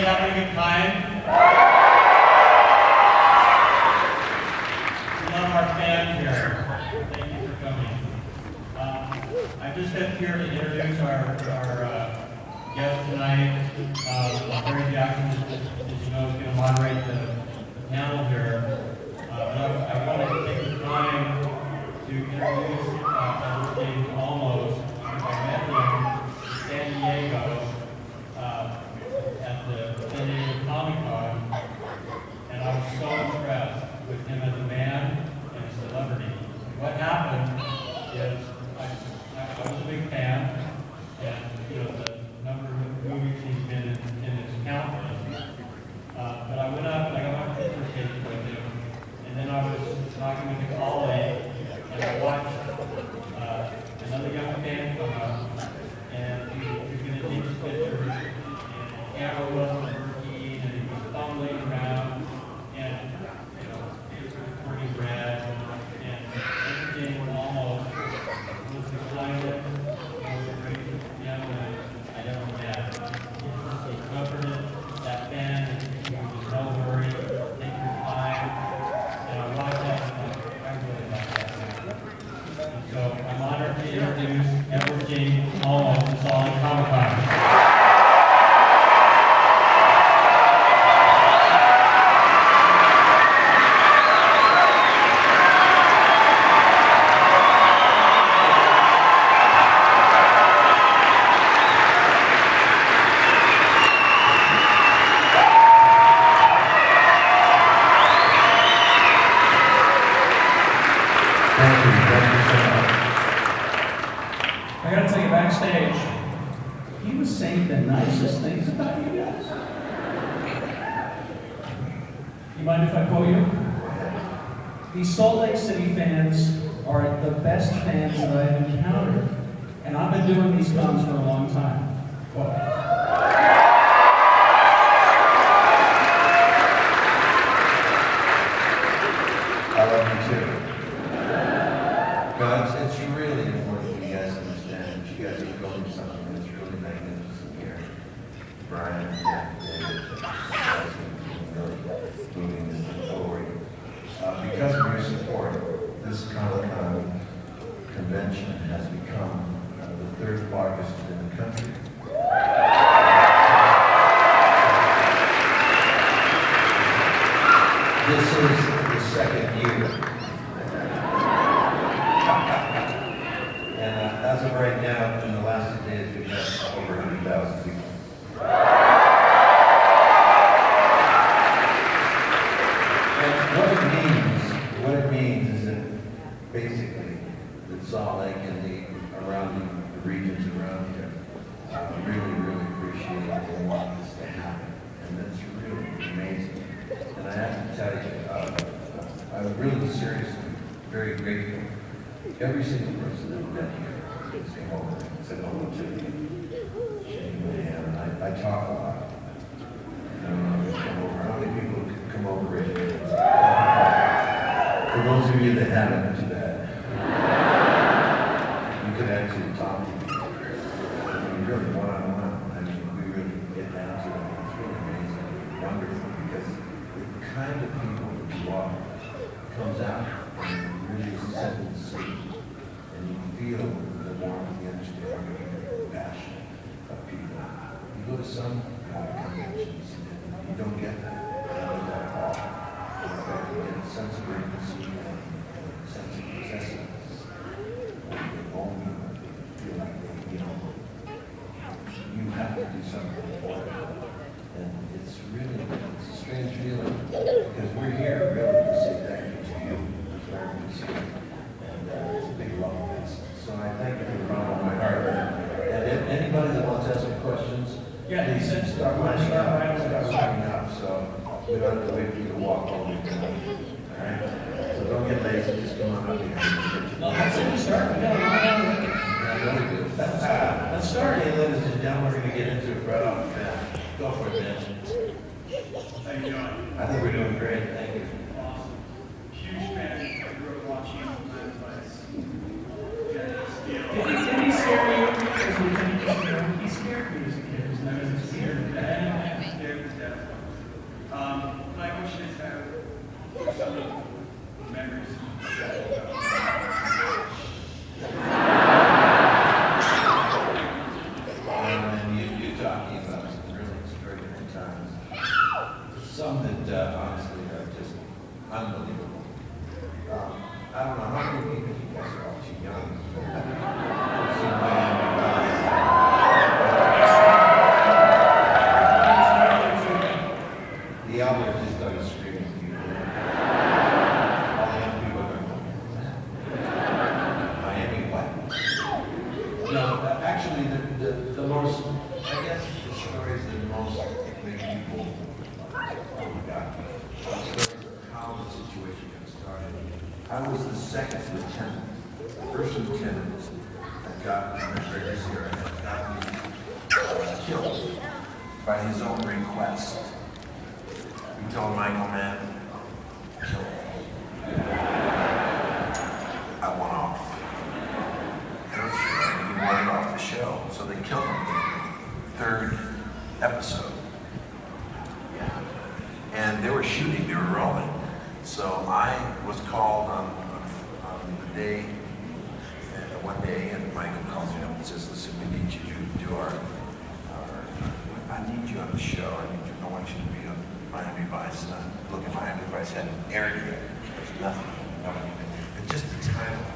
having a good time? We love our fans here. Thank you for coming. I'm just here to introduce our guest tonight. Barry Jackson, as you know, is going to moderate the panel here. But I wanted to take the time to introduce James Olmos. I met him in San Diego at the San Diego Comic Con, and I was so impressed with him as a man and a celebrity. What happened is I was a big fan, and the number of movies he's been in is countless. But I went up and I got my picture taken with him, and then I was talking with a colleague, and I watched another young man come up, and he was going to take his pictures, and the camera wasn't working, and he was fumbling around, and he was turning red, and everything almost was the kindest, most gracious gentleman I'd ever met. He comforted that fan, and he was no worry, take your time, and I watched that, and I really like that man. And so I'm honored to introduce Edward James Olmos to Solid Comic Con. I gotta tell you, backstage, he was saying the nicest things about you guys. You mind if I quote you? These Salt Lake City fans are the best fans that I've encountered, and I've been doing these cons for a long time. Quote. I love you too. No, it's really important for you guys to understand that you guys are building something that's really magnificent here. Brian, David, you guys have been really moving this forward. Because of your support, this Comic-Con convention has become the third largest in the country. This is the second year. And as of right now, in the last 2 days, we've had over 100,000 people. And what it means is that basically, that Salt Lake and the regions around here really appreciate it and want this to happen. And that's really amazing. And I have to tell you, I'm really seriously very grateful. Every single person that met here came over and said hello to me, shaking my hand, and I talk a lot. Come over. How many people come over, raise your hands? For those of you that haven't, too bad. You could actually talk to me. I mean, really one-on-one. I mean, we really get down to it. It's really amazing, wonderful, because the kind of people that you are comes out and really is set and see. And you can feel the warmth, the understanding, the passion of people. You go to some conventions and you don't get that. You don't get that at all. In fact, you get a sense of urgency and a sense of possessiveness. They own you. They feel like you have to do something for it. And it's really, it's a strange feeling because we're here really to say thank you to you. It's very good to see you. And it's a big love fest. So I thank you from the bottom of my heart. And if anybody that wants to ask some questions, please start lining up. So we don't have to wait for you to walk all the way down. All right? So don't get lazy. Just come on up here. Well, how should we start? We got a lot of work. Yeah, really good. Let's start. Okay, ladies and gentlemen, we're going to get into it right off the bat. Go for it, man. How you doing? I think we're doing great. Thank you. Awesome. Huge fan. I grew up watching you on my advice. Did he scare you? He scared me as a kid. Isn't that as a kid? Scared to some that honestly are just unbelievable. I don't know how many people you guys are watching young. See Miami Vice. The album just started screaming to you. All the young people are going, Miami what? No, actually the most, I guess the stories that most make people, oh my God, the stories of how the situation got started. I was the second lieutenant, first lieutenant that got, this year, got me killed by his own request. He told Michael, man, kill me. I want off. He wanted off the show, so they killed him. Third episode. And they were shooting, they were rolling. So I was called on the day, one day, and Michael calls me up and says, listen, we need you to do I need you on the show. I want you to be on Miami Vice. And I look at Miami Vice, hadn't aired yet. There's nothing. But just the title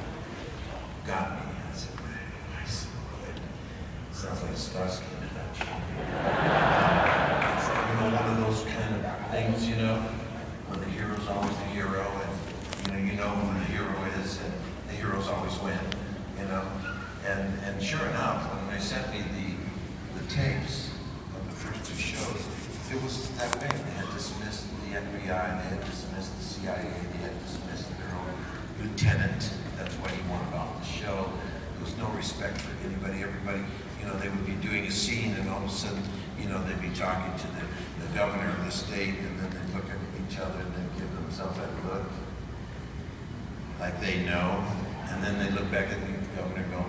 got me. I said, Miami Vice. Sounds like Starsky and Hutch. One of those kind of things, when the hero's always the hero, and you know who the hero is, and the heroes always win, And sure enough, when they sent me the tapes of the first two shows, it was that way. They had dismissed the FBI, they had dismissed the CIA, they had dismissed their own lieutenant. That's why he wanted off the show. There was no respect for anybody. Everybody, they would be doing a scene, and all of a sudden, they'd be talking to the governor of the state, and then they'd look at each other and they'd give themselves that look, like they know, and then they'd look back at the governor and go,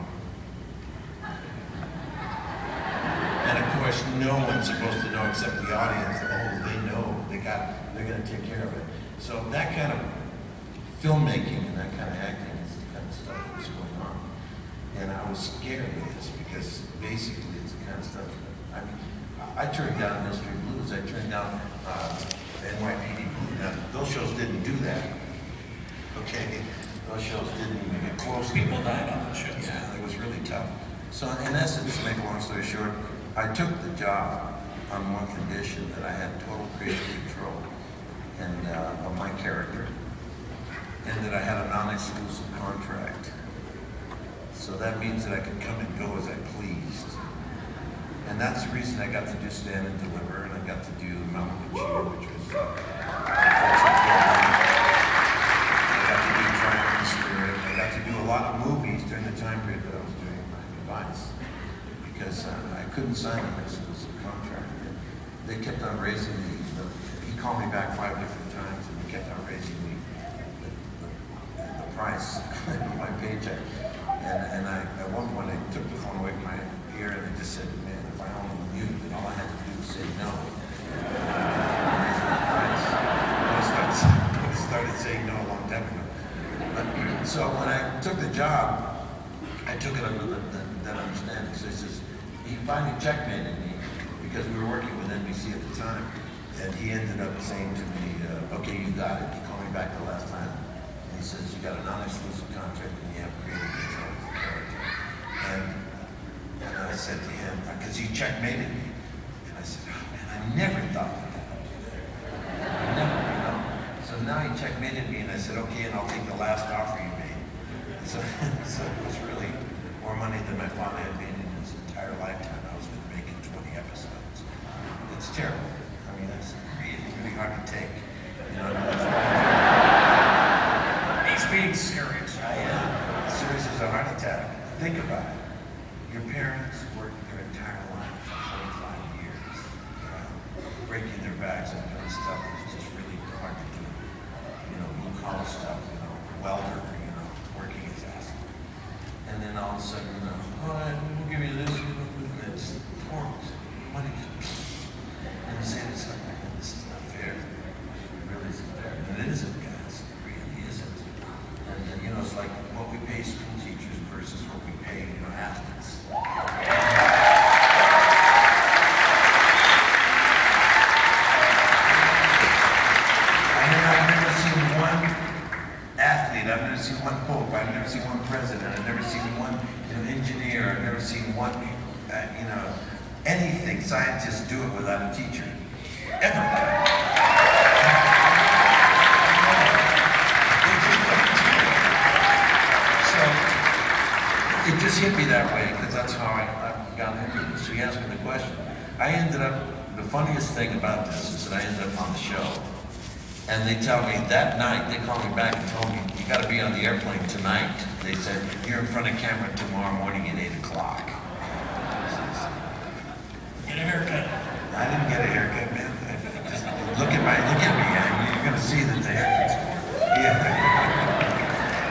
and of course, no one's supposed to know except the audience. Oh, they know, they're going to take care of it. So that kind of filmmaking and that kind of acting is the kind of stuff that was going on. And I was scared of this because basically it's the kind of stuff, I turned down Mystery Blues, I turned down NYPD Blue. Now, those shows didn't do that. Okay? Those shows didn't even get close. People died on those shows. Yeah, it was really tough. So in essence, to make a long story short, I took the job on one condition, that I had total creative control of my character, and that I had a non-exclusive contract. So that means that I could come and go as I pleased. And that's the reason I got to do Stand and Deliver, and I got to do Mountain Cheer, which was I got to do Triumph and Spirit. I got to do a lot of movies during the time period that I was doing my advice, because I couldn't sign an exclusive contract. They kept on raising me. He called me back 5 different times, and they kept on raising me the price of my paycheck. And at one point, I took the phone away from my ear, and I just said, man, if I only knew that all I had to do was say no. I started saying no a long time ago. But, so when I took the job, I took it under that understanding. So he finally checkmated me, because we were working with NBC at the time, and he ended up saying to me, okay, you got it. He called me back the last time. And he says, you got a non-exclusive contract, and you have creative control of the character. And I said to him, because he checkmated me, and I said, oh man, I never thought that would do that. I never. So now he checkmated me, and I said, okay, and I'll take the last offer you made. So it was really more money than my father had made in his entire lifetime. I was going to make in 20 episodes. It's terrible. I mean, that's really, really hard to take. He's being serious. I am. Serious as a heart attack. Think about it. Your parents worked their entire life for 25 years, breaking their backs and doing stuff that's just really hard to do. Blue collar stuff, welder, working his ass off. And then all of a sudden, all right, we'll give you this, and it's horrible. Money just, and you say this, like, man, this is not fair. It really isn't fair. And it isn't, guys. It really isn't. And it's like what we pay school teachers versus what we pay, athletes. never seen one president, I've never seen one engineer, I've never seen one, anything. Scientists do it without a teacher. Ever. So, it just hit me that way, because that's how I got into it. So he asked me the question. I ended up, the funniest thing about this is that I ended up on the show. And they tell me that night, they called me back and told me, you gotta be on the airplane tonight. They said, you're in front of camera tomorrow morning at 8 o'clock. Get a haircut. I didn't get a haircut, man. Just look at me, and you're gonna see that the haircut's yeah.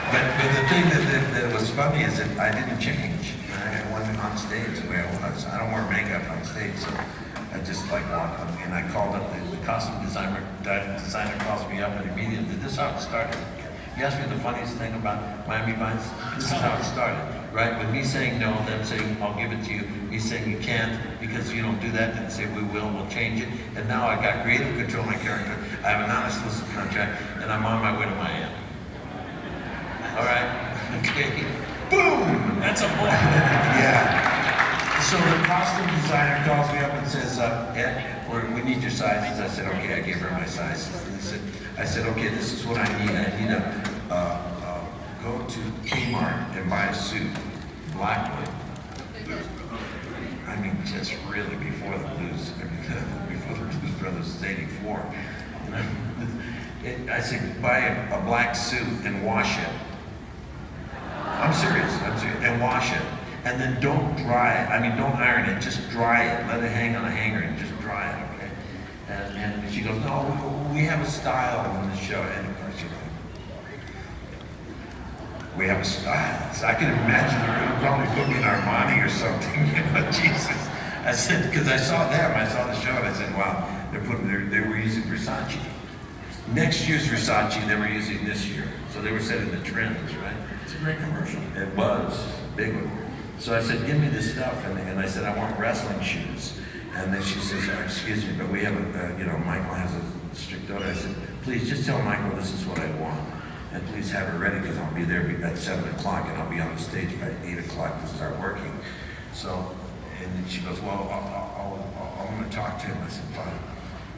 But the thing that was funny is that I didn't change. I wasn't on stage the way I was. I don't wear makeup on stage, so I just like walk up, and I called up the costume designer. Designer calls me up and immediately, this is how it started. He asked me the funniest thing about Miami Vice. This is how it started, right? With me saying no, them saying I'll give it to you, me saying you can't because you don't do that, then say we will, we'll change it. And now I got creative control of my character. I have a non-exclusive contract, and I'm on my way to Miami. All right, okay, boom! That's a boy. Yeah. So the costume designer calls me up and says, Ed, we need your sizes. I said, okay, I gave her my sizes. I said, okay, this is what I need. I need to go to Kmart and buy a suit, black one. I mean, just really before the Blues, before the Blues Brothers was 84. I said, buy a black suit and wash it. I'm serious, and wash it. And then don't dry it. I mean, don't iron it, just dry it. Let it hang on a hanger and just dry it, okay? And she goes, no, we have a style on the show. And of course, we have a style. So I can imagine they're going to probably put me in Armani or something, Jesus. I said, because I saw them, I saw the show, and I said, wow, they were using Versace. Next year's Versace, they were using this year. So they were setting the trends, right? It's a great commercial. It was, big one. So I said, give me this stuff, and I said, I want wrestling shoes. And then she says, excuse me, but we have Michael has a strict order. I said, please just tell Michael this is what I want. And please have it ready, because I'll be there at 7 o'clock, and I'll be on the stage by 8 o'clock to start working. So, and then she goes, well, I'm gonna talk to him. I said, fine.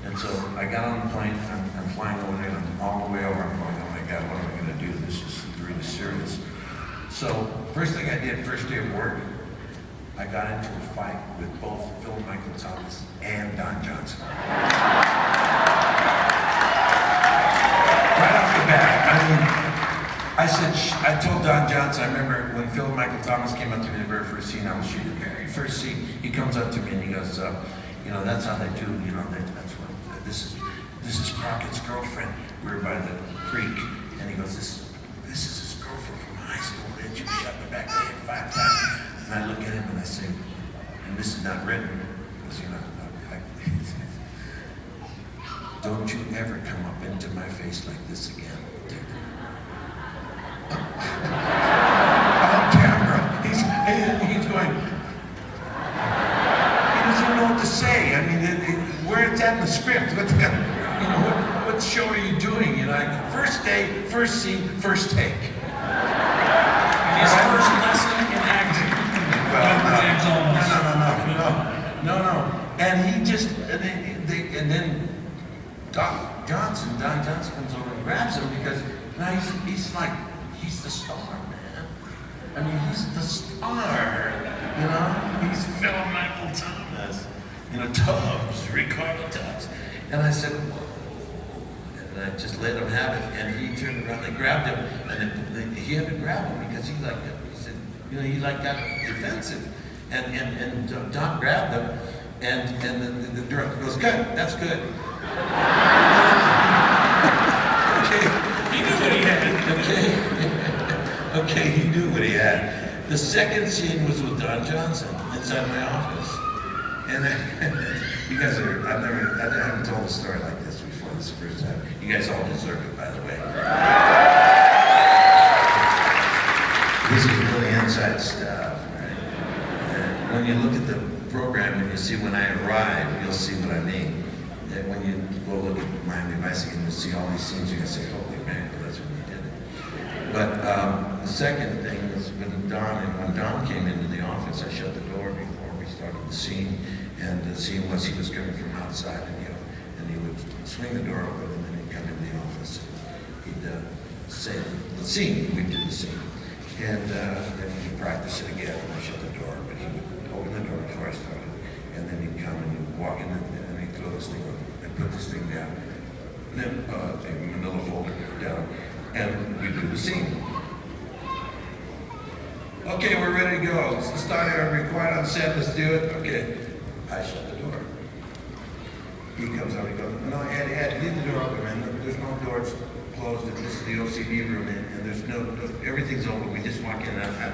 And so I got on the plane, I'm flying over there, and I'm all the way over, I'm going, oh my God, what am I gonna do? This is really serious. So, first thing I did, first day of work, I got into a fight with both Phil Michael Thomas and Don Johnson. Right off the bat, I told Don Johnson, I remember when Phil Michael Thomas came up to me the very first scene I was shooting, the very first scene, he comes up to me and he goes, that's how they do, that's what, this is Crockett's girlfriend. We were by the creek, and he goes, this is his girlfriend from high school, and she shot me back there 5 times. And I look at him and I say, and this is not written, because don't you ever come up into my face like this again, Dick. On camera, he's going, he doesn't know what to say. I mean, where it's at in the script. What show are you doing? First day, first scene, first take. His first lesson in acting. No. And he just, and then Don Johnson comes over and grabs him because now he's the star, man. I mean, he's the star, He's Phil Michael Thomas, Tubbs, Ricardo Tubbs. And I said, whoa. And I just let him have it, and he turned around, they grabbed him, and he had to grab him because he said, he got defensive. And Don grabbed him, and the director goes, good, that's good. Okay. He knew what he had. Okay, he knew what he had. The second scene was with Don Johnson inside my office. And you guys I haven't told a story like this before. This is the first time. You guys all deserve it, by the way. This is really inside stuff, right? And when you look at the program and you see when I arrive, you'll see what I mean. And when you go look at Miami Vice again, you'll see all these scenes, you're going to say, holy man, well, that's when you did it. But The second thing was when Don came into the office, I shut the door before we started the scene, and the scene was he was coming from outside, and he would swing the door open, and then he'd come into the office, and he'd say the scene, we'd do the scene, and then he'd practice it again, and I shut the door, but he would open the door before I started, and then he'd come and he'd walk in, and he'd throw this thing open, and put this thing down, and then take a manila folder down, and we'd do the scene. Okay, we're ready to go. Let's start it. Are we quiet on set? Let's do it. Okay. I shut the door. He comes out. He goes, no, Ed, leave the door open, man. There's no doors closed. This is the OCD room, and there's no, everything's open. We just walk in and out.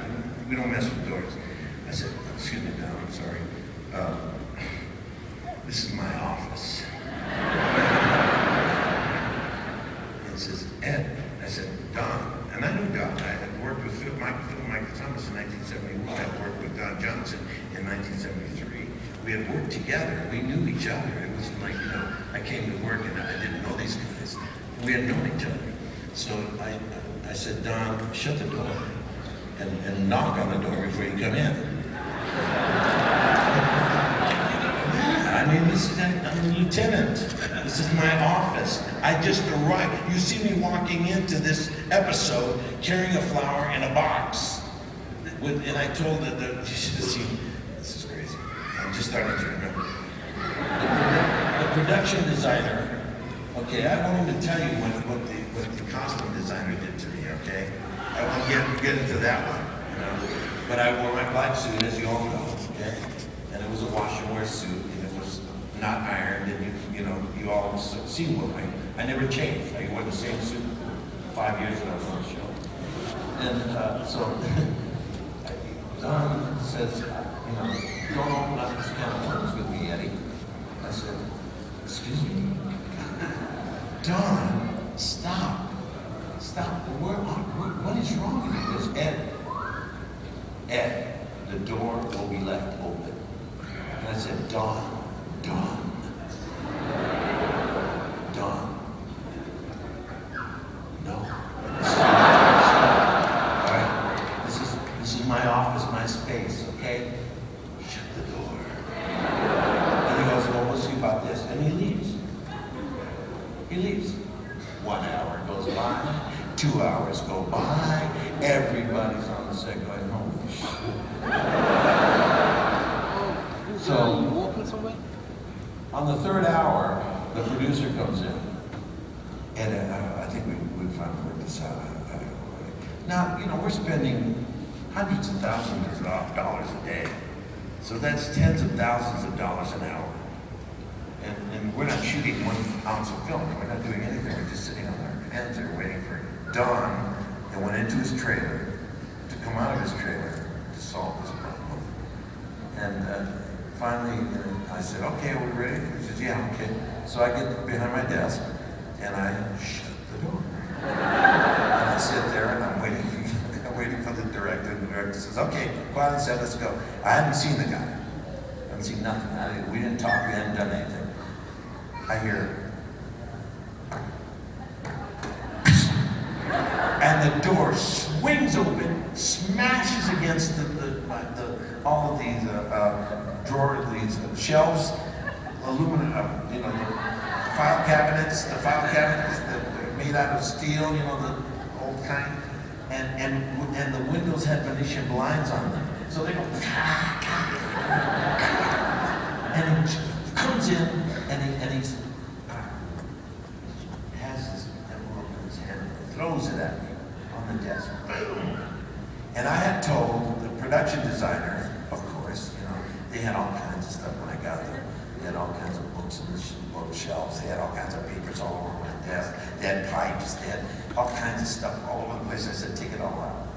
We don't mess with doors. I said, excuse me, Don, I'm sorry. This is my office. He says, Ed. I said, Don. And I knew Don. I had worked with Phil Michael Thomas in 1971. I had worked with Don Johnson in 1973. We had worked together. We knew each other. It wasn't like, I came to work and I didn't know these guys. We had known each other. So I said, Don, shut the door and knock on the door before you come in. I mean, I'm a lieutenant. This is my office. I just arrived. You see me walking into this episode carrying a flower in a box. And I told her, you should have seen, this is crazy. I'm just starting to remember. The production designer, okay, I want him to tell you what the costume designer did to me, okay? I won't get into that one, But I wore my black suit, as you all know, okay? And it was a wash and wear suit, and it was not ironed, and you all see what I never changed. I wore the same suit 5 years ago on the show. And so Don says, don't open up this can of worms with me, Eddie. I said, excuse me? Don, stop. What is wrong with you? He goes, Ed, the door will be left open. And I said, Don. No. All right. This is my office, my space, okay? Shut the door. And he goes, well, we'll see about this. And he leaves. 1 hour goes by, 2 hours go by, everybody's on the set going, holy shit. So, on the third hour, the producer comes in, and I think we finally worked this out. Now, we're spending hundreds of thousands of dollars a day, so that's tens of thousands of dollars an hour. And we're not shooting 1 ounce of film. We're not doing anything. We're just sitting on our hands there waiting for Don that went into his trailer to come out of his trailer to solve this problem. And finally, I said, okay, are we ready? He says, yeah, okay. So I get behind my desk and I shut the door. And I sit there and I'm waiting for the director. And the director says, okay, go out and set, let's go. I hadn't seen the guy. I hadn't seen nothing. We didn't talk, we hadn't done anything. I hear, and the door swings open, smashes against all of these these shelves, aluminum, the file cabinets that are made out of steel, the old kind, and the windows had Venetian blinds on them, so they go, and he comes in, and he has this envelope in his hand, and throws it at me on the desk. Boom! And I had told the production designer, of course, they had all kinds of stuff when I got there. They had all kinds of books on the bookshelves. They had all kinds of papers all over my desk. They had pipes. They had all kinds of stuff all over the place. I said, take it all out.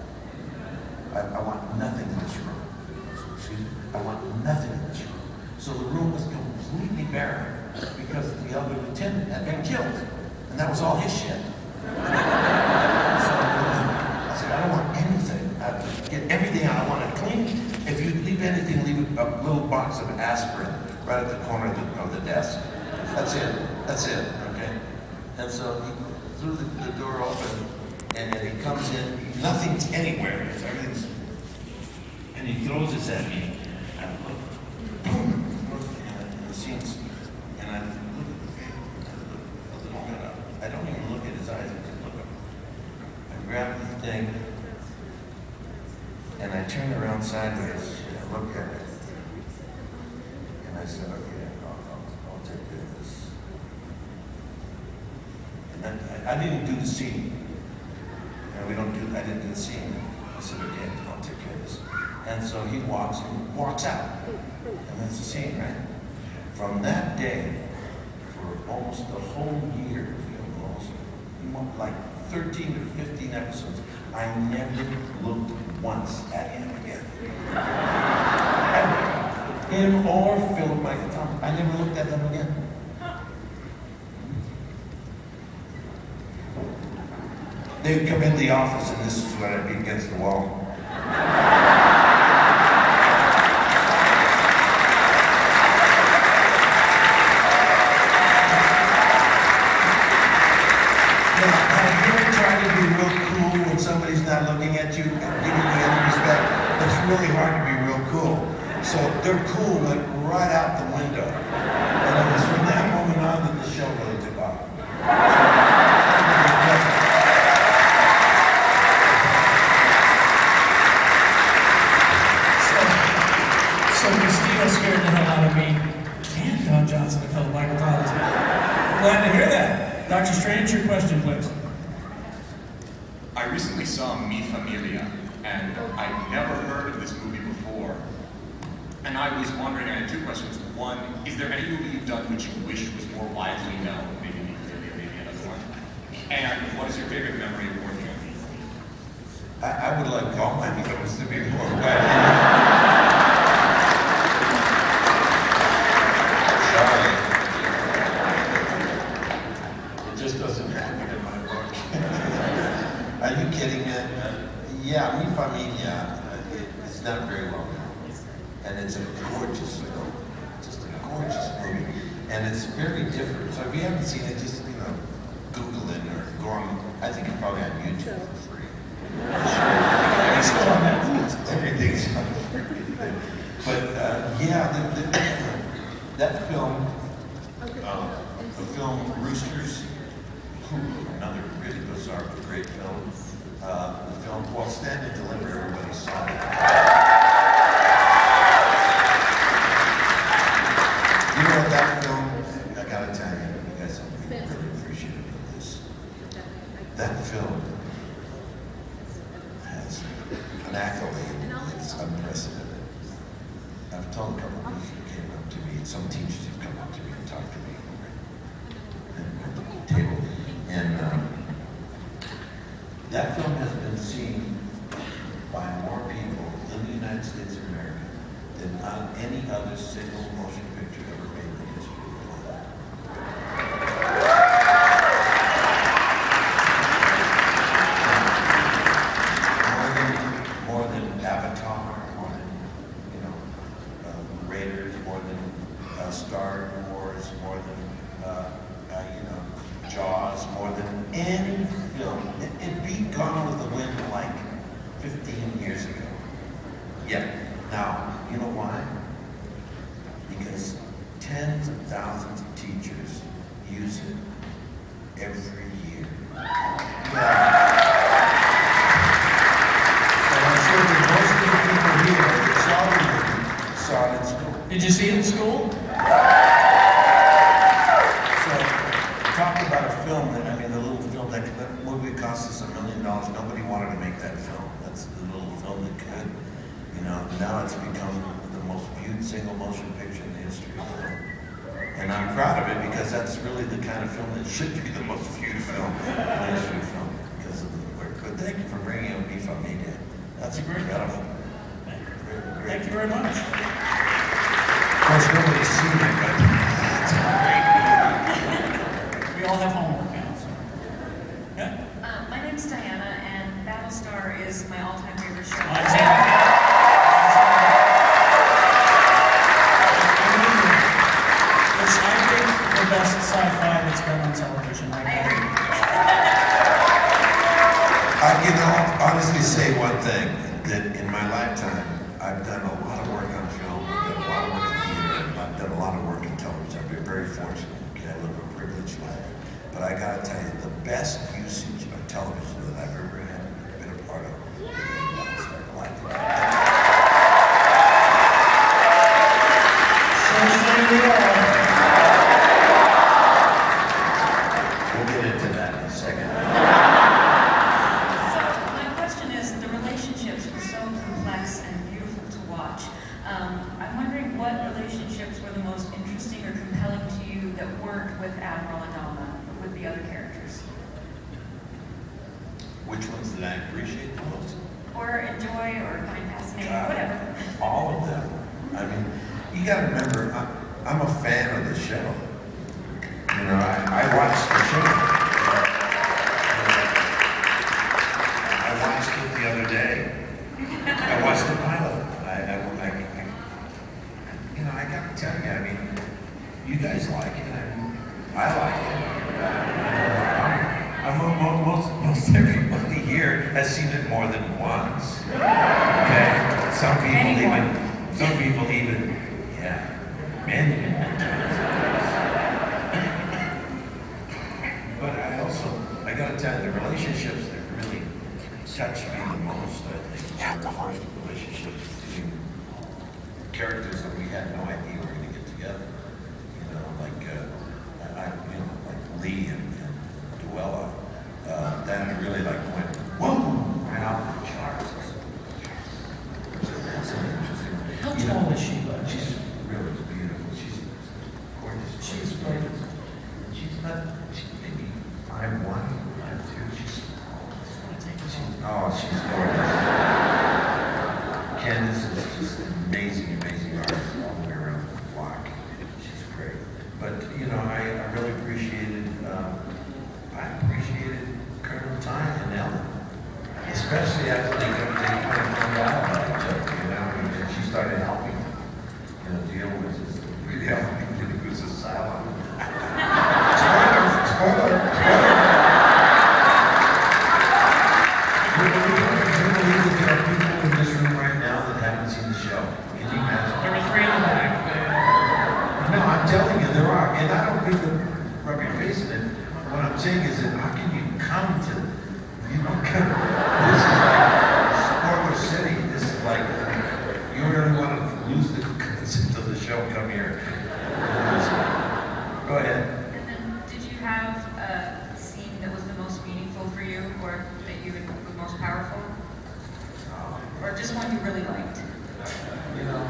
I want nothing in this room. Excuse me? I want nothing in this room. So the room was completely barren because the other lieutenant had been killed. And that was all his shit. So I said, I don't want anything. Get everything out. I want it clean. If you leave anything, leave a little box of aspirin right at the corner of the desk. That's it, okay? And so he threw the door open, And then he comes in, nothing's anywhere, everything's, and he throws this at me. I look, boom, and the scene's, and I look at the face, I look it up. I don't even look at his eyes, I just look up. I grab the thing, and I turn around sideways, and I look at it. And I said, okay, I'll take this. And then I didn't do the scene. I didn't do the scene. I said, okay, I'll take care of this. And so he walks out. And that's the scene, right? From that day, for almost the whole year, almost like 13 to 15 episodes, I never looked once at him again. Ever. Him or Philip Michael Thomas. I never looked at them again. They would come in the office, and this is what I'd be against the wall. Trying to be real cool when somebody's not looking at you and giving you any respect. It's really hard to be real cool. So their cool went right out the window. And it was from that moment on that the show really took off. So Christina scared the hell out of me and Don Johnson and Philip Michael Thomas. Glad to hear that. Dr. Strange, your question, please. I recently saw Mi Familia, and I'd never heard of this movie before. And I was wondering, I had two questions. One, is there any movie you've done which you wish was more widely known? Maybe Mi Familia, maybe another one. And what is your favorite memory of working on it? I would like all my films to be more widely known. Sorry. It just doesn't happen in my book. Are you kidding me? Yeah, Mi Familia is not very well known. And it's a gorgeous film. Just a gorgeous movie. And it's very different. So if you haven't seen it, just, Google it or go on. I think it's probably on YouTube for free. It's still on Netflix. Everything's on free. But, that film, the film Roosters, another really bizarre, great film. The film, well, Stand and Deliver, everybody saw it. You know that film, I gotta tell you, you guys will be really appreciative of this. That film has an accolade that's unprecedented. I've told a couple of people who came up to me, some teachers have come up to me and talked to me at the table. And that film has been seen by more people in the United States of America than any other single motion picture ever made in the history of the world. More than Avatar, more than, Raiders, more than Star Wars, more than, Jaws, more than any film. It beat Gone with the Wind like 15 years ago. Yeah. Now, you know why? Because tens of thousands of teachers use it every year. Yeah. And I'm sure that most of the people here that saw the movie saw it in school. Did you see it in school? So, talk about a film that, the little film, that movie cost us $1 million. Nobody wanted to make that film. That's the little film that could. Now it's become the most viewed single motion picture in the history of film. And I'm proud of it because that's really the kind of film that should be the most viewed film in the history of film because of the work. But thank you for bringing up Mi Familia. That's a great film. Thank you very much. Of course, nobody's seen it, but it's a great movie. We all have homework now. So. Yeah? My name's Diana, and Battlestar is my all-time favorite show. It's, I think, the best sci-fi that's been on television right I now. agree. I can honestly say one thing, that in my lifetime, I've done a lot of work on film, I've done a lot of work in theater, I've done a lot of work in television. I've been very fortunate, okay, I live a privileged life. But I gotta tell you, the best usage of television that I've ever had, been a part of, is Battlestar Galactica. So say we all. We'll get into that in a second. So my question is, the relationships were so complex and beautiful to watch. I'm wondering what relationships were the most interesting or compelling to you that weren't with Admiral Adama, but with the other characters? Which ones did I appreciate the most? Or enjoy or find fascinating, God, whatever. all of them. I mean, you gotta remember, I'm a fan of the show. You know, I watched the show. I watched it the other day. I watched the pilot. You know, I gotta tell you, I mean, you guys like it. I like it. Most everybody here has seen it more than once. Okay? Some people even, yeah, many times. But I gotta tell you, the relationships that really touched me the most, I think, were the first relationships between characters that we had no idea were gonna get together. You know, like, like Lee and Duella. Then I really like went, whoa, right out the charts. That's an interesting. How tall is she, bud? She's really beautiful. She's gorgeous. She's gorgeous. She's maybe 5'1", 5'2". She's gorgeous. Candace is just an amazing artist all the way around the block. She's great. But, you know, I really appreciated Colonel Ty and Ellen. Especially after they kind of found out about each other, you know, and she started helping, you know, deal with this, really helping with this asylum. Spoiler. You believe that there are people in this room right now that haven't seen the show? Can you imagine? There were 3 in the back. No, I'm telling you, there are. And I don't mean to rub your face in it. What I'm saying is that how can you come to, you know, this is like spoiler city. This is like, you really want to lose the concept of the show, come here. Go ahead. And then, did you have a scene that was the most meaningful for you, or that you was most powerful? Or just one you really liked? You know,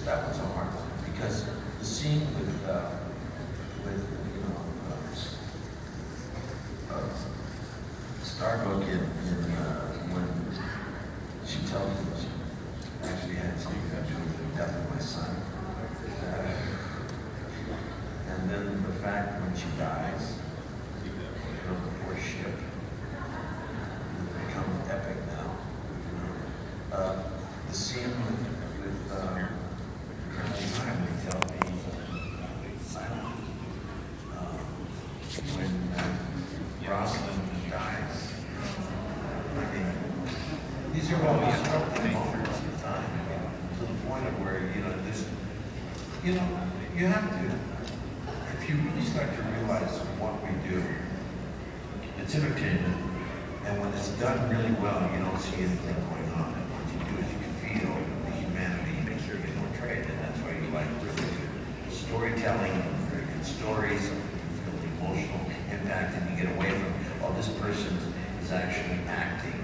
that was a hard one because the scene with you know, Starbuck when she tells me she actually had something to do with the death of my son. And then the fact when she dies, you know, the poor ship, it becomes epic now. You know, the scene with Colonel Ty, they tell me silent. When Rosalind dies, I mean, these are all disruptive moments in time. I mean, to the point of where, you know, this, you know, you have to, if you really start to realize what we do, it's entertainment, and when it's done really well, you don't see anything going on. And what you do is you can feel the humanity, you make sure you don't trade, and that's why you like really good storytelling, very good stories, you feel the emotional impact, and you get away from, oh, this person is actually acting,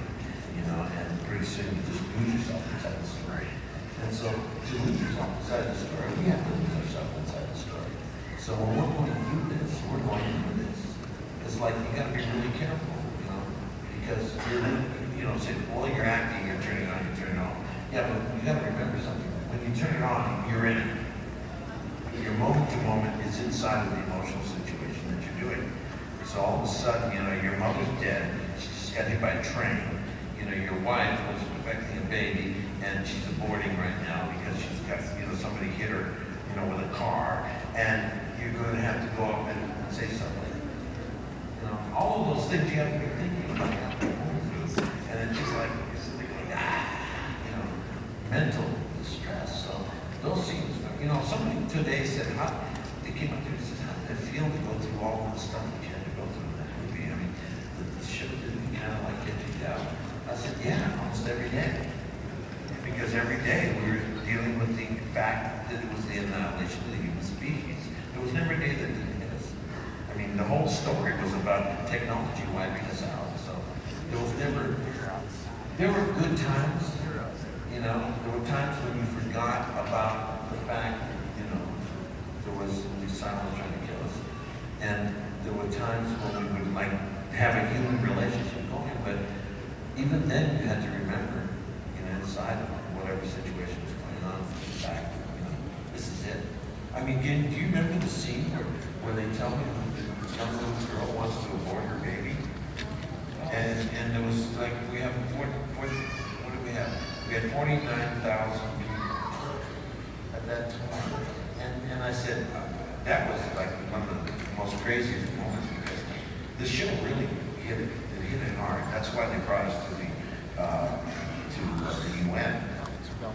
you know, and pretty soon you just lose yourself inside the story. And so to lose yourself inside the story, we have to lose ourselves inside the story. So when we're going to do this, we're going to do this. It's like you got to be really careful, you know, because you're, you know, say, well, you're acting, you're turning on, you're turning on. Yeah, but you got to remember something. When you turn it on, you're in it. Your moment to moment is inside of the emotional situation that you're doing. So all of a sudden, you know, your mother's dead, she's got hit by a train. You know, your wife was expecting a baby, and she's aborting right now because she's got, you know, somebody hit her, you know, with a car, and you're going to have to go up and say something. You know, all of those things you have to be thinking about. today said, they came up to me and said, how did it feel to go through all the stuff that you had to go through in that movie? I mean, the ship didn't kind of like get you down. I said, yeah, almost every day. Because every day we were dealing with the fact that it was the annihilation of the human species. There was never a day that didn't hit us. I mean, the whole story was about technology wiping us out. So there was never, there were good times, you know. There were times when you forgot about the fact that, you know, there was these silence trying to kill us. And there were times when we would like have a human relationship going, but even then you had to remember, you know, inside of whatever situation was going on, the fact, you know, this is it. I mean, do you remember the scene where they tell me the young little girl wants to abort her baby? And there was like, we have, what do we have? We had 49,000 people at that time. And I said, that was like one of the most craziest moments because the show really hit it. It hit it hard. That's why they brought us to the UN.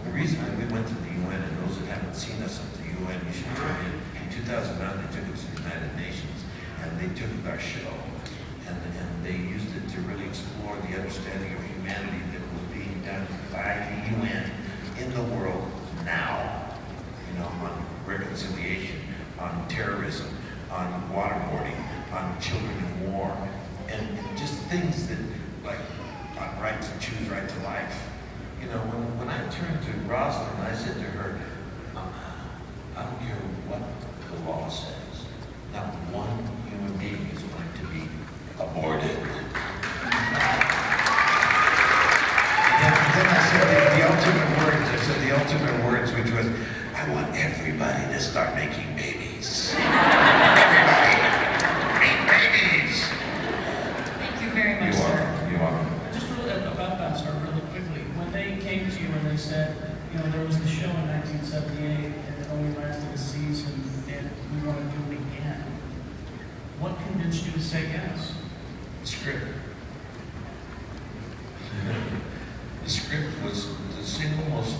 The reason that we went to the UN, and those that haven't seen us at the UN, you should tune in 2009, they took us to the United Nations, and they took our show, and they used it to really explore the understanding of humanity that was being done by the UN in the world now, you know, on reconciliation, on terrorism, on waterboarding, on children in war, and just things that, like, on right to choose, right to life. You know, when I turned to Rosalind, I said to her, I don't care what the law says, not one human being is going to be aborted. Then I said the ultimate words, which was, I want everybody to start making babies. Everybody, make babies. Thank you very much, sir. You're welcome. Just really about that, sir, really quickly. When they came to you and they said, you know, there was the show in 1978 and it only lasted a season and we want to do it again, what convinced you to say yes? The script. The script was the single most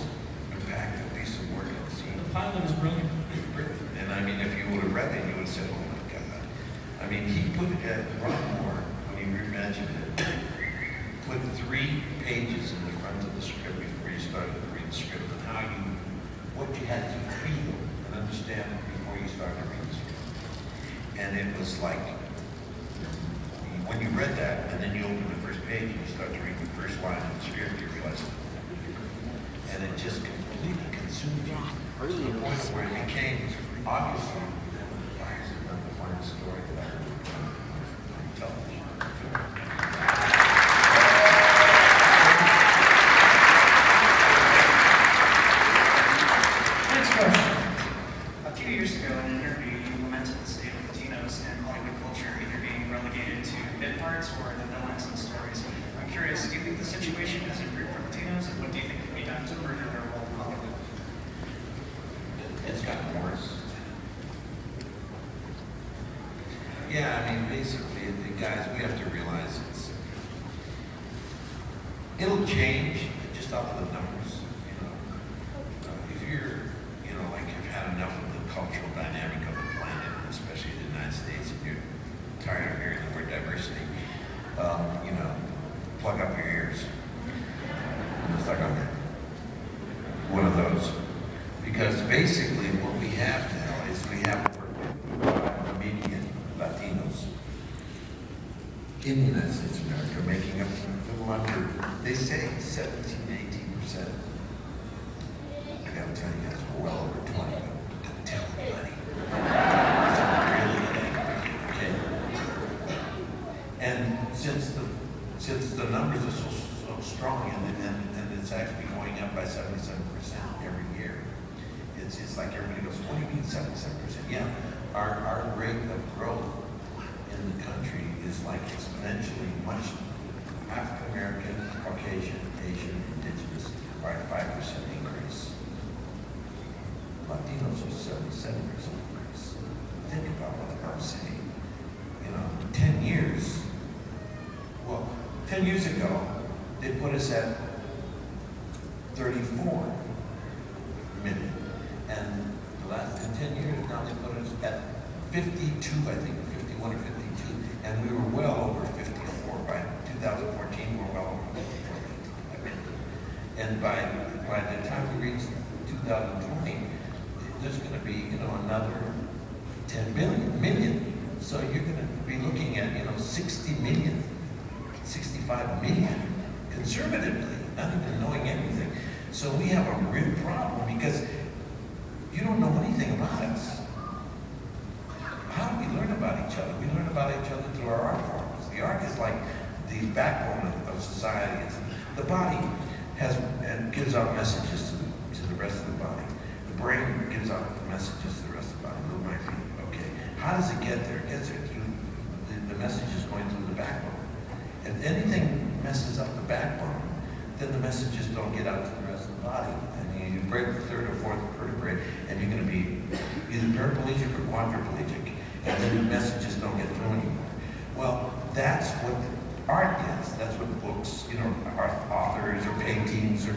impactful piece of work I've seen. The pilot is brilliant. It's brilliant. And I mean, if you would have read it, you would have said, oh my God. I mean, he put it, Ron Moore, when he reimagined it, put 3 pages in the front of the script before you started to read the script and how you, what you had to feel and understand before you started to read the script. And it was like, when you read that, and then you open the first page and you start to read the first line of the script, you realize, and it just completely consumed you to the point where it became, obviously, the final story that I heard on television. Next question. A few years ago, in an interview, you lamented the state of Latinos and Hollywood culture either being relegated to bit parts or the villains in stories. I'm curious, do you think the situation has improved for Latinos, and what do you think can be done to further their role in Hollywood? It's gotten worse. Yeah, I mean, basically, guys, we have to realize it'll change just off of the numbers, you know. If you're, you know, like you've had enough of the cultural dynamic of the planet, especially the United States, and you're tired of hearing the word diversity, you know, plug up your ears. It's like, okay, one of those. Because basically what we have now is we have median Latinos in the United States of America making up a little under, they say 17 to 18%. I gotta tell you guys, we're well over 20, but don't tell anybody. Really, okay? And since the numbers are so strong and it's actually going up by 77% every year, it's like everybody goes, what do you mean 77%? Yeah, our rate of growth in the country is like exponentially much. African American, Caucasian, Asian, Indigenous are at 5% increase. Latinos are 77% increase. Think about what I'm saying. You know, 10 years. Well, 10 years ago, they put us at 34 million. And in 10 years, 52, I think, 51 or 52, and we were well over 54. By 2014, we're well over 54. And by the time we reach 2020, there's going to be, another 10 million. So you're going to be looking at, 60 million, 65 million, conservatively, not even knowing anything. So we have a real problem because you don't know anything about us. How do we learn about each other? We learn about each other through our art forms. The art is like the backbone of society. The body has and gives out messages to the rest of the body. The brain gives out messages to the rest of the body. Move my feet. Okay. How does it get there? It gets there through the messages going through the backbone. If anything messes up the backbone, then the messages don't get out to the rest of the body. And you break the third or fourth vertebrae, and you're going to be either paraplegic or quadriplegic, and then the messages don't get through anymore. Well, that's what art is. That's what books, authors or paintings or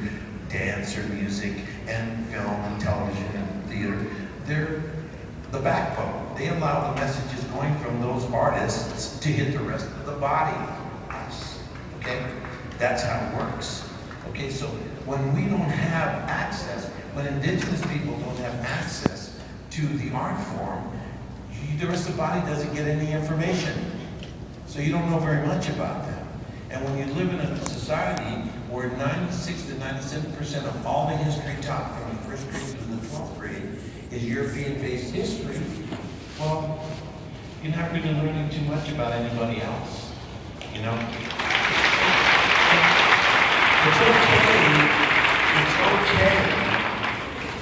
dance or music and film and television and theater, they're the backbone. They allow the messages going from those artists to hit the rest of the body. Okay? That's how it works. Okay, so when we don't have access, when indigenous people don't have access to the art form, the rest of the body doesn't get any information. So you don't know very much about them. And when you live in a society where 96 to 97% of all the history taught from the first grade to the 12th grade is European-based history, well, you're not really learning too much about anybody else.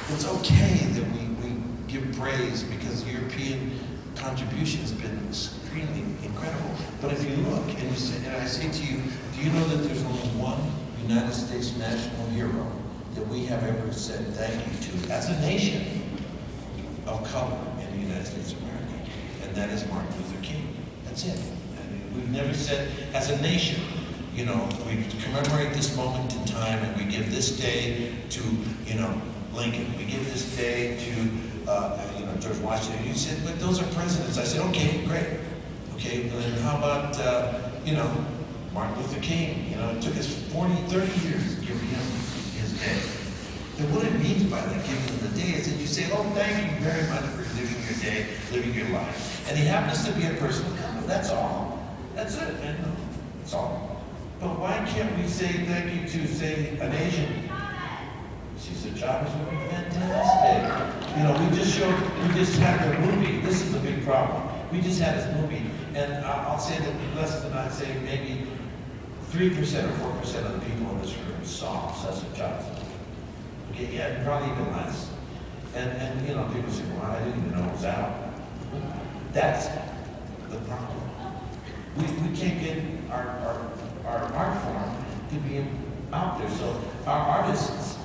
It's okay that we give praise because European contribution has been extremely incredible. But if you look and you say, and I say to you, do you know that there's only one United States national hero that we have ever said thank you to as a nation of color in the United States of America? And that is Martin Luther King. That's it. We've never said as a nation, we commemorate this moment in time and we give this day to, Lincoln. We give this day to, George Washington. You said, but those are presidents. I said, okay, great. Okay, and how about, Martin Luther King? It took us 40, 30 years to give him his day. And what it means by that, giving him the day, is that you say, oh, thank you very much for living your day, living your life. And he happens to be a person of color. That's all. That's it. That's all. But why can't we say thank you to, say, an Asian? She said, job is looking fantastic. We just had a movie. This is a big problem. We just had this movie, and I'll say that less than I'd say maybe 3% or 4% of the people in this room saw such a job. Okay, yeah, probably even less. And people say, well, I didn't even know it was out. That's the problem. We can't get our art form to be out there. So our artists,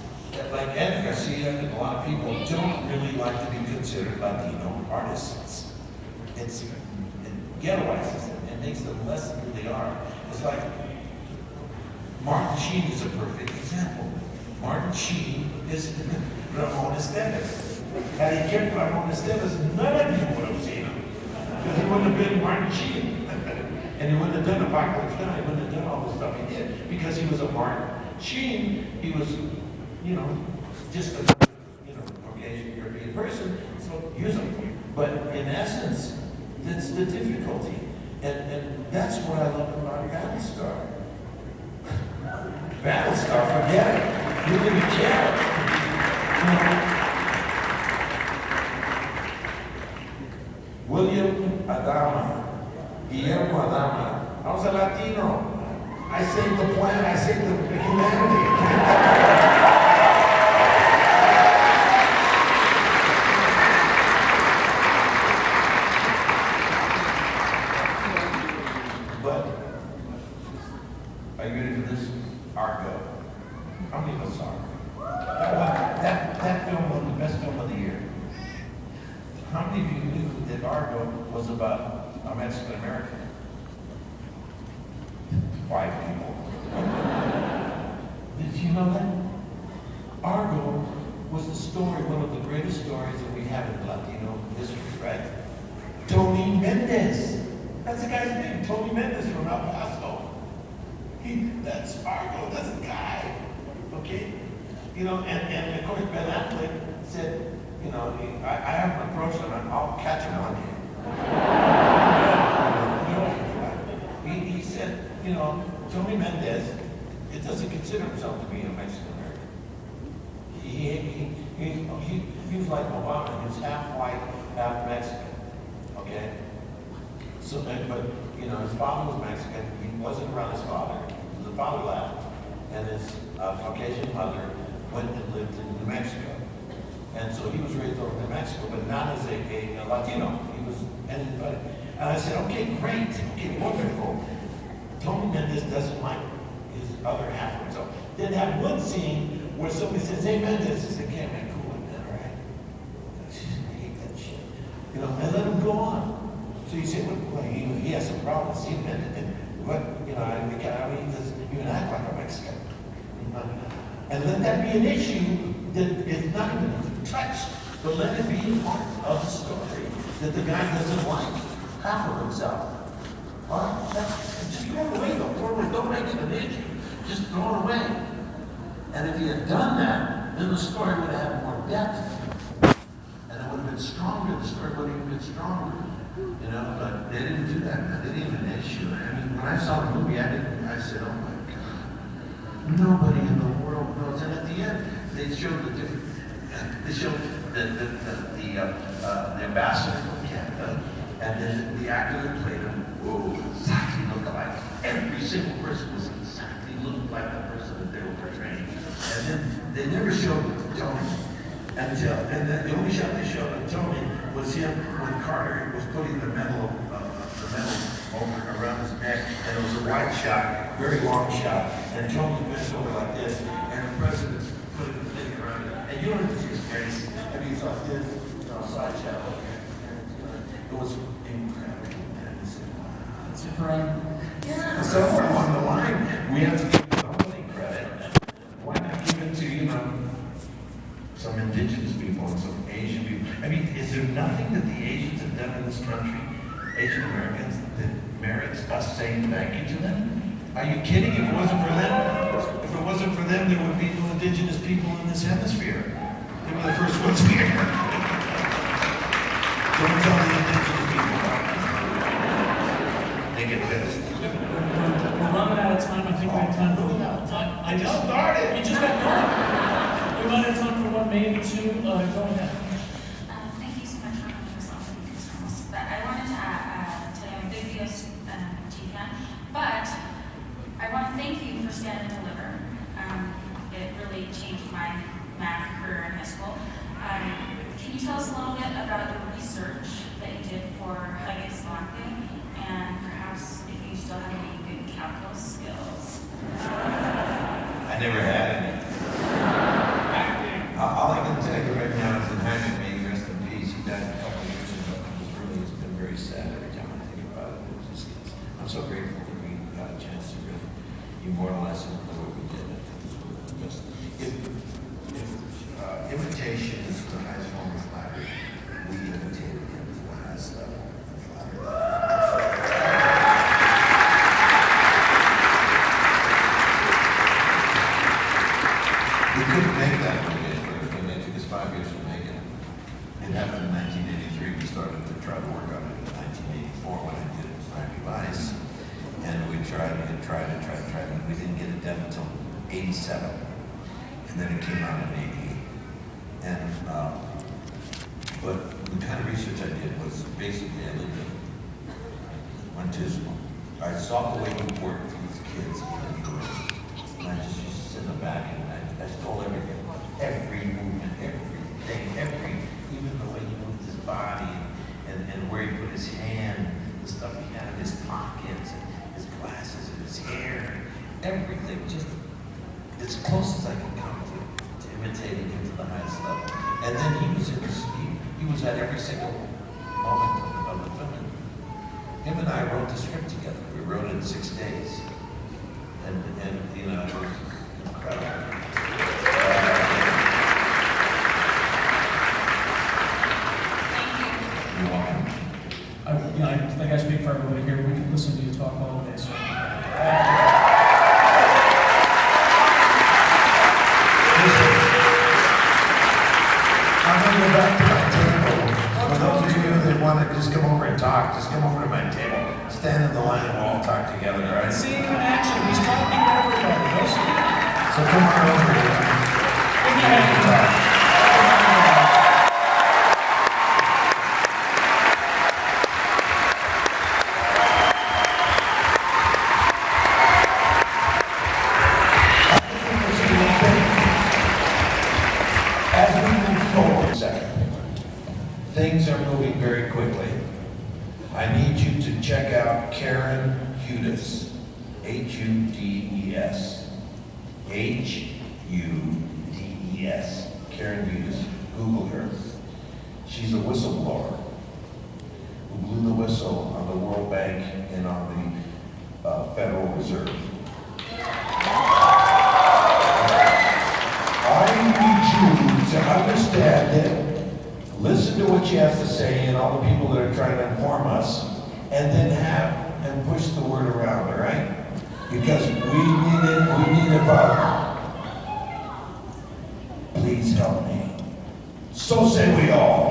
like Ed Garcia and a lot of people, don't really like to be considered Latino artists. It ghettoizes them. It makes them less than who they are. It's like Martin Sheen is a perfect example. Martin Sheen is Ramon Estevez. Had he kept Ramon Estevez, none of you would have seen him. Because he wouldn't have been Martin Sheen. And he wouldn't have done Apocalypse Now. He wouldn't have done all the stuff he did. Because he was a Martin Sheen, he was, just a, Caucasian European person. So use him. But in essence, that's the difficulty. And that's what I love about Battlestar. Battlestar, forget it. You didn't care. William Adama, Guillermo Adama. I was a Latino. I saved the planet. I saved the humanity. But are you ready for this? Argo. How many of us saw it? That film was the best film of the year. How many of you knew that Argo was about a Mexican American? 5 people. Did you know that? Argo was the story, one of the greatest stories that we have in Latino history, right? Tony Mendez. That's the guy's name, Tony Mendez from El Paso. That's Fargo, that's the guy. Okay? You know, and of course Ben Affleck said, you know, I haven't approached him, I'll catch him on here. He said, you know, Tony Mendez, it doesn't consider himself to be a Mexican American. He was like Obama, he was half white, half Mexican. Okay? So, but, you know, his father was Mexican, he wasn't around his father. The father left, and his Caucasian mother went and lived in New Mexico. And so he was raised over in New Mexico, but not as a Latino. He was, and I said, okay, great, okay, wonderful. Tony Mendez doesn't like his other half. So then have one scene where somebody says, hey Mendez, he said, okay, man, cool with that, all right? I hate that shit. You know, and let him go on. So you say, well, he has some problems, see, and what, you know, he doesn't even act like a Mexican. And let that be an issue that is not even touched, but let it be part of the story that the guy doesn't like half of himself. All right? Just throw it away, don't make it an issue. Just throw it away. And if he had done that, then the story would have had more depth. And it would have been stronger, the story would have been stronger. You know, but they didn't do that. They didn't even issue it. I mean, when I saw the movie, I said, oh my God. Nobody in the world knows. And at the end, they showed the different, they showed the ambassador from Canada, and then the actor that played him, whoa, exactly looked alike. Every single person was exactly looked like the person that they were portraying. And then they never showed Tony until, and then the only shot they showed of Tony was him when Carter was putting the medal over around his neck, and it was a wide shot, very long shot, and Tony bent over like this, and the president's putting the thing around it, and you don't have to see his face. I mean, he's like this, you know, side shot, and it was incredible. And he said, wow. That's it for him. Yeah, somewhere along the line, we have to give the holy credit. Why not give it to, you know, some indigenous people and some Asian people? I mean, is there nothing that the Asians have done in this country, Asian Americans, that merits us saying thank you to them? Are you kidding? If it wasn't for them, there would be no indigenous people in this hemisphere. They were the first ones here. Don't tell the indigenous people. They get pissed. We're running out of time. I think we have time for I just started. You just got going. We might have time for one, maybe two. Go ahead. Thank you so much for having us on the Christmas. But I wanted to tell you I'm a big VST fan. But I want to thank you for Stand and Deliver. It really changed my math career in high school. Can you tell us a little bit about the research that you did for Haggis Locking, and perhaps if you still have any good calculus skills? I never had any. All I can tell you right now is that Hyman may rest in peace. He died a couple of years ago. It's been very sad every time I think about it. I'm so grateful that we got a chance to really immortalize him the way we did. I think this was the best. If imitation is the highest form of flattery, we imitated him to the highest level of flattery. We couldn't make that movie at first. I mean, it took us 5 years to make it. It happened in 1983. We started to try to work on it in 1984 when I did it with Miami Vice. And we tried, and we didn't get it done until 87. And then it came out in 88. And, but the kind of research I did was basically I lived in, went to school. I saw the way he worked with these kids in the room. And I just used to sit in the back and I stole everything. Every movement, everything, even the way he moved his body and where he put his hand, the stuff he had in his pockets, and his glasses and his hair, everything, just as close as I could come to imitating him to the highest level. And then he was at every single moment of the film. Him and I wrote the script together. We wrote it in 6 days. And you know, it was incredible. Thank you. You're welcome. I think I speak for everybody here. We can listen to you talk all day, so. I'm gonna go back to my table. For those of you that want to just come over and talk, just come over to my table. Stand in the line and we'll all talk together, all right? See him in action. He's talking to everybody. Listen. So come on over here. As we move forward, things are moving very quickly. I need you to check out Karen Hudes, Hudes. Hudes. Karen Hudes. Google her. She's a whistleblower who blew the whistle on the World Bank and on the Federal Reserve. I need you to understand it, listen to what she has to say and all the people that are trying to inform us, and then have and push the word around, all right? Because we need it about. Please help me. So say we all.